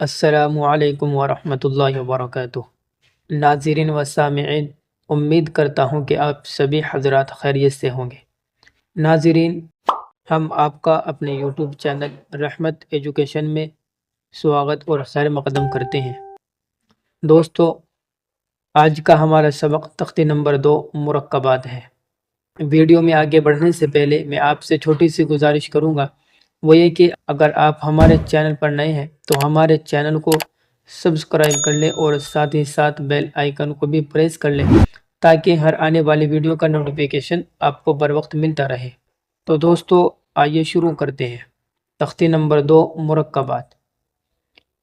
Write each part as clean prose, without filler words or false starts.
السلام علیکم ورحمۃ اللہ وبرکاتہ۔ ناظرین و سامعین، امید کرتا ہوں کہ آپ سبھی حضرات خیریت سے ہوں گے۔ ناظرین، ہم آپ کا اپنے یوٹیوب چینل رحمت ایجوکیشن میں سواگت اور خیر مقدم کرتے ہیں۔ دوستو، آج کا ہمارا سبق تختی نمبر 2 مرکبات ہے۔ ویڈیو میں آگے بڑھنے سے پہلے میں آپ سے چھوٹی سی گزارش کروں گا، وہ یہ کہ اگر آپ ہمارے چینل پر نئے ہیں تو ہمارے چینل کو سبسکرائب کر لیں اور ساتھ ہی ساتھ بیل آئیکن کو بھی پریس کر لیں تاکہ ہر آنے والی ویڈیو کا نوٹیفیکیشن آپ کو بر وقت ملتا رہے۔ تو دوستو، آئیے شروع کرتے ہیں۔ تختی نمبر 2 مرکبات۔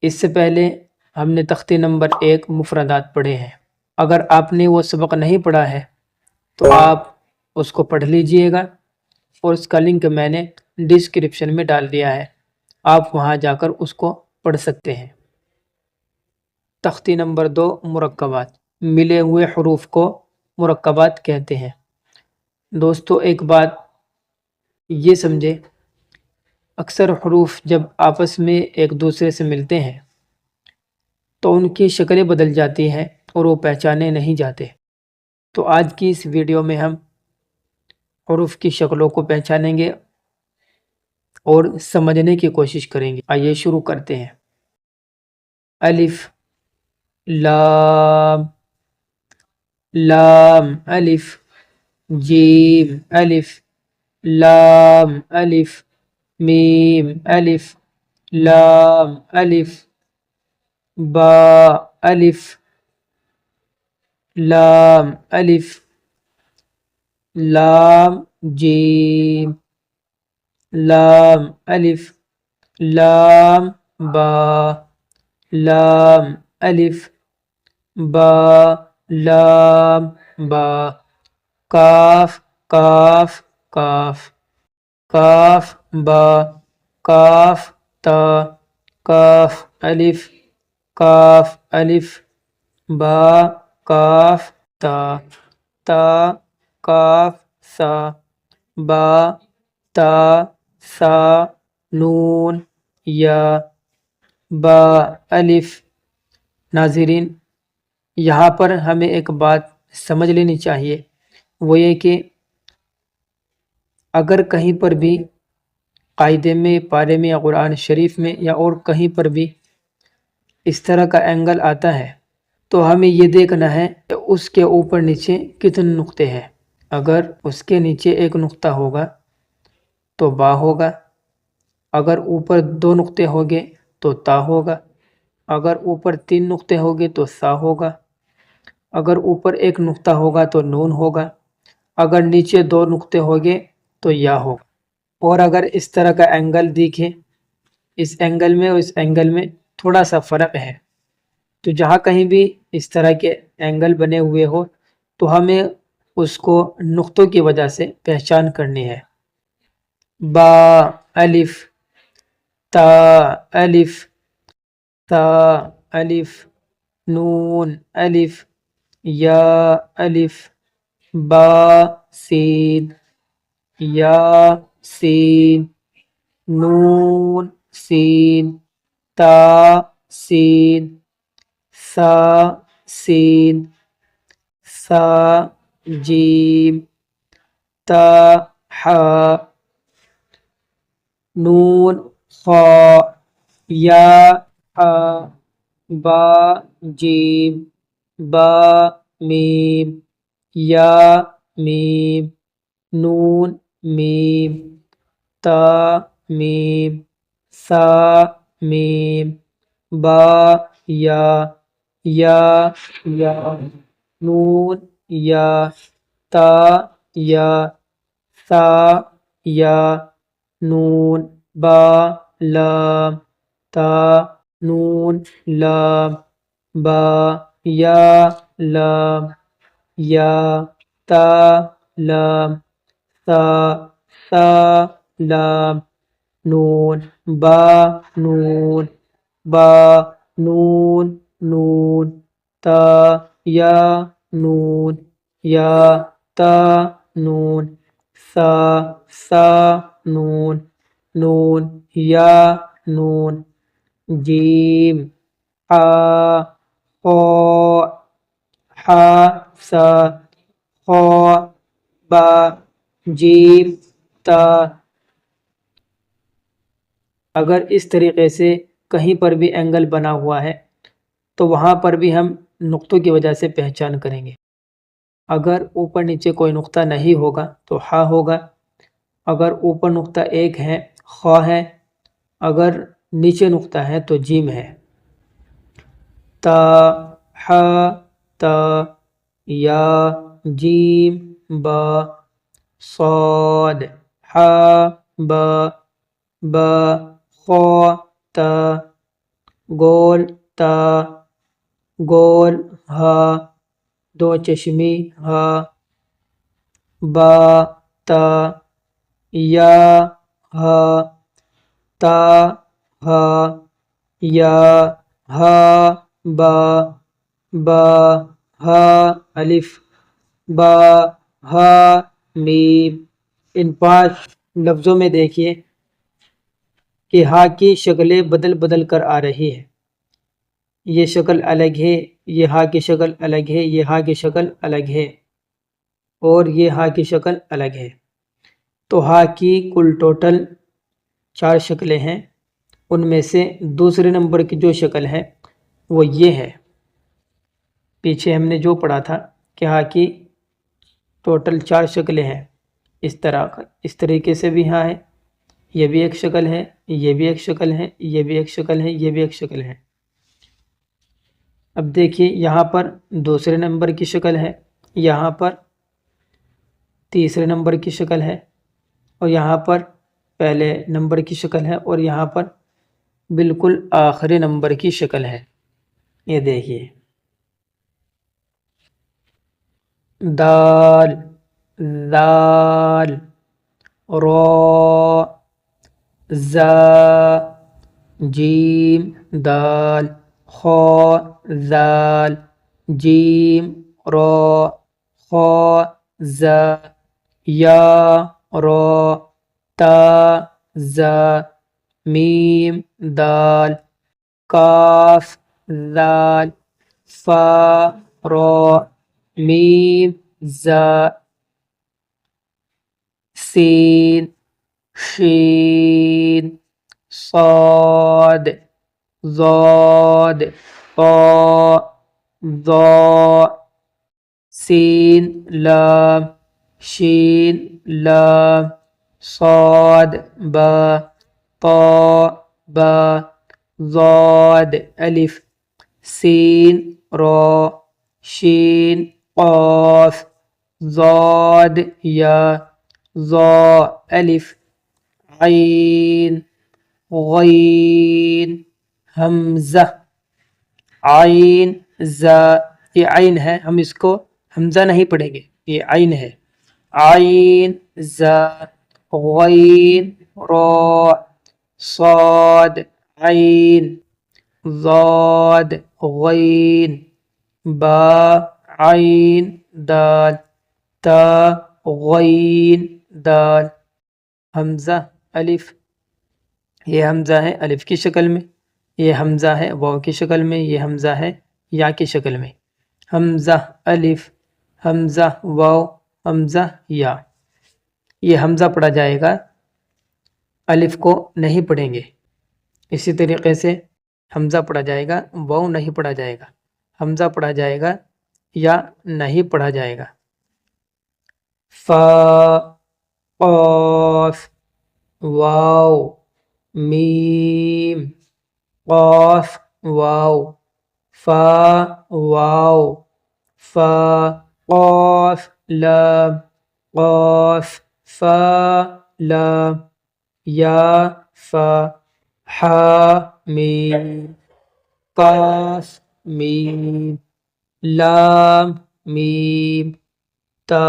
اس سے پہلے ہم نے تختی نمبر 1 مفردات پڑھے ہیں۔ اگر آپ نے وہ سبق نہیں پڑھا ہے تو آپ اس کو پڑھ لیجئے گا، اور اس کا لنک میں نے ڈسکرپشن میں ڈال دیا ہے، آپ وہاں جا کر اس کو پڑھ سکتے ہیں۔ تختی نمبر 2 مرکبات۔ ملے ہوئے حروف کو مرکبات کہتے ہیں۔ دوستو، ایک بات یہ سمجھے، اکثر حروف جب آپس میں ایک دوسرے سے ملتے ہیں تو ان کی شکلیں بدل جاتی ہیں اور وہ پہچانے نہیں جاتے۔ تو آج کی اس ویڈیو میں ہم حروف کی شکلوں کو پہچانیں گے اور سمجھنے کی کوشش کریں گے۔ آئیے شروع کرتے ہیں۔ الف، لام، لام الف، جیم الف، لام الف، میم الف، لام الف، با الف، لام الف، لام جیم، لام الف، لام با، لام الف، با، لام با، کاف، کاف، کاف، کاف با، کاف تا، کاف الف، کاف الف، با، کاف تا، تا، کاف سا، با، تا، سا، نون، یا، با الف۔ ناظرین، یہاں پر ہمیں ایک بات سمجھ لینی چاہیے، وہ یہ کہ اگر کہیں پر بھی قاعدے میں، پارے میں یا قرآن شریف میں یا اور کہیں پر بھی اس طرح کا اینگل آتا ہے تو ہمیں یہ دیکھنا ہے کہ اس کے اوپر نیچے کتنے نقطے ہیں۔ اگر اس کے نیچے ایک نقطہ ہوگا تو با ہوگا، اگر اوپر 2 نقطے ہوگے تو تا ہوگا، اگر اوپر 3 نقطے ہوگے تو سا ہوگا، اگر اوپر 1 نقطہ ہوگا تو نون ہوگا، اگر نیچے 2 نقطے ہوگے تو یا ہوگا۔ اور اگر اس طرح کا اینگل دیکھیں، اس اینگل میں اور اس اینگل میں تھوڑا سا فرق ہے، تو جہاں کہیں بھی اس طرح کے اینگل بنے ہوئے ہو تو ہمیں اس کو نقطوں کی وجہ سے پہچان کرنی ہے۔ با الف، تا الف، تا الف، نون الف، یا الف، با سین، یا سین، نون سین، تا سین، سا سین، سا جیم، تا حا، نون خا، یا حا، با جیم، با میم، یا میم، نون میم، تا میم، سا میم، با یا، یا یا، نون یا، تا یا، سا یا، نون، با لام، تا نون لام، با یا لام، یا تا لام، سا سا لام، نون، با نون، با نون نون، تا یا نون، یا تا نون، سا سا نون، نون یا نون، جیم حا قا حا سا خا با جیم تا۔ اگر اس طریقے سے کہیں پر بھی اینگل بنا ہوا ہے تو وہاں پر بھی ہم نقطوں کی وجہ سے پہچان کریں گے۔ اگر اوپر نیچے کوئی نقطہ نہیں ہوگا تو ہا ہوگا، اگر اوپر نقطہ ایک ہے خا ہے، اگر نیچے نقطہ ہے تو جیم ہے۔ تا حا تا یا جیم با صاد حا با با خا تا گول تا گول ہا دو چشمی ہا با تا یا ہا تا ہا یا ہا با با ہا الف با ہا میم۔ ان 5 لفظوں میں دیکھیے کہ ہا کی شکلیں بدل بدل کر آ رہی ہے، یہ شکل الگ ہے، یہ ہا کی شکل الگ ہے، یہ ہا کی شکل الگ ہے، اور یہ ہا کی شکل الگ ہے۔ تو ہا کی کل ٹوٹل 4 شکلیں ہیں، ان میں سے دوسرے نمبر کی جو شکل ہے وہ یہ ہے۔ پیچھے ہم نے جو پڑھا تھا کہ ہا کی ٹوٹل 4 شکلیں ہیں، اس طریقے سے بھی ہاں ہے، یہ بھی ایک شکل ہے، یہ بھی ایک شکل ہے، یہ بھی ایک شکل ہے، یہ بھی ایک شکل ہے۔ اب دیکھیے یہاں پر دوسرے نمبر کی شکل ہے، یہاں پر تیسرے نمبر کی شکل ہے، اور یہاں پر پہلے نمبر کی شکل ہے، اور یہاں پر بالکل آخری نمبر کی شکل ہے۔ یہ دیکھیے دال ذال را زا جیم دال خا ذال جیم را خا زا یا را تا زا میم دال کاف ذال فا را میم زا سین شین صاد ضاد طا ضا سین لام شین لام صاد با طا با ضاد الف سین را شین قاف ضاد یا ضا الف عین غین حمزہ عین زا۔ یہ عین ہے، ہم اس کو حمزہ نہیں پڑھیں گے، یہ عین ہے۔ عین زا غین را صاد عین ضاد غین با عین دال تا غین دال حمزہ الف، یہ حمزہ ہے الف کی شکل میں، یہ حمزہ ہے واو کی شکل میں، یہ حمزہ ہے یا کی شکل میں۔ حمزہ الف حمزہ واو حمزہ یا، یہ حمزہ پڑھا جائے گا، الف کو نہیں پڑھیں گے۔ اسی طریقے سے حمزہ پڑھا جائے گا، واو نہیں پڑھا جائے گا، حمزہ پڑھا جائے گا یا نہیں پڑھا جائے گا۔ فا قاف واو میم قاف واو فا واو فا قاف لام قاف فا لام یا فا حا میم قاف میم لام میم تا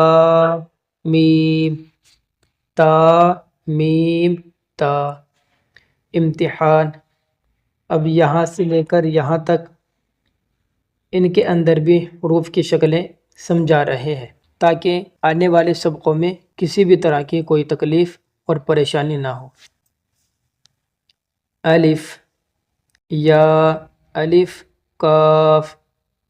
میم تا میم تا۔ امتحان، اب یہاں سے لے کر یہاں تک ان کے اندر بھی حروف کی شکلیں سمجھا رہے ہیں تاکہ آنے والے سبقوں میں کسی بھی طرح کی کوئی تکلیف اور پریشانی نہ ہو۔ الف یا الف کاف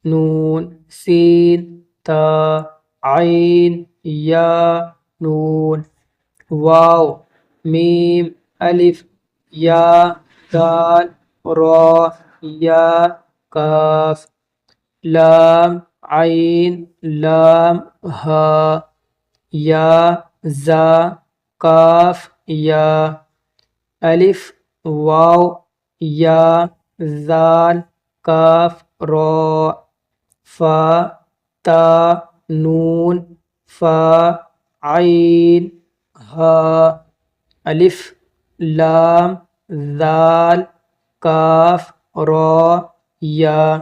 نون سین تا عین یا نون واو میم الف یا دال را یا کاف لام عین لام ہا یا زا کاف یا الف واو یا زال کاف را فا تا نون فا عین ہا الف لام زال کاف را یا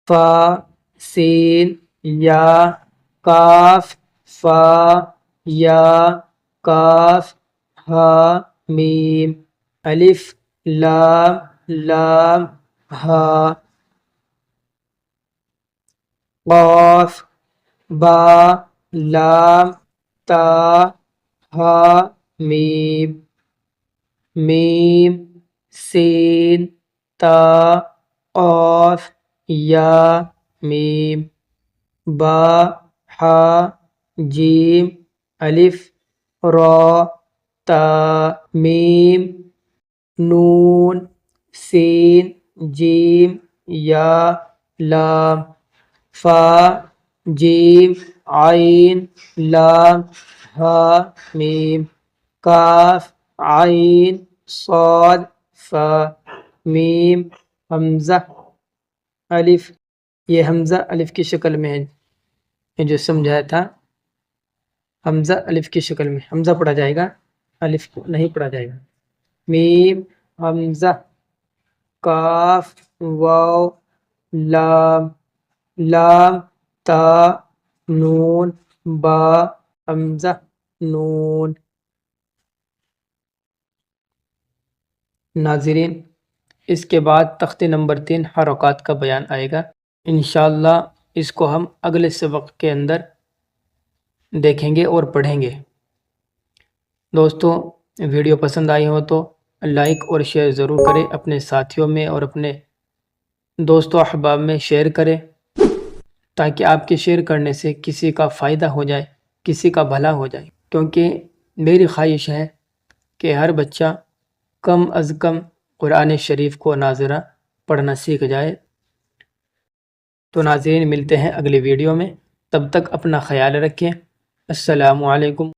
فا سین یا کاف فا یا کاف ہا میم الف لام لام ہا قاف با لام تا ہا میم میم سین تا قاف یا میم با حا جیم الف را تا میم نون سین جیم یا لام فا جیم عین لام ہا میم کاف عین صاد فا میم حمزہ الف، یہ حمزہ الف کی شکل میں ہے، یہ جو سمجھایا تھا حمزہ الف کی شکل میں حمزہ پڑھا جائے گا، الف نہیں پڑھا جائے گا۔ میم حمزہ کاف واو لام لام تا نون با حمزہ نون۔ ناظرین اس کے بعد تختے نمبر 3 حرکات کا بیان آئے گا، انشاءاللہ اس کو ہم اگلے سبق کے اندر دیکھیں گے اور پڑھیں گے۔ دوستو ویڈیو پسند آئی ہو تو لائک اور شیئر ضرور کریں، اپنے ساتھیوں میں اور اپنے دوستوں احباب میں شیئر کریں، تاکہ آپ کے شیئر کرنے سے کسی کا فائدہ ہو جائے، کسی کا بھلا ہو جائے، کیونکہ میری خواہش ہے کہ ہر بچہ کم از کم قرآن شریف کو ناظرہ پڑھنا سیکھ جائے۔ تو ناظرین ملتے ہیں اگلی ویڈیو میں، تب تک اپنا خیال رکھیں۔ السلام علیکم۔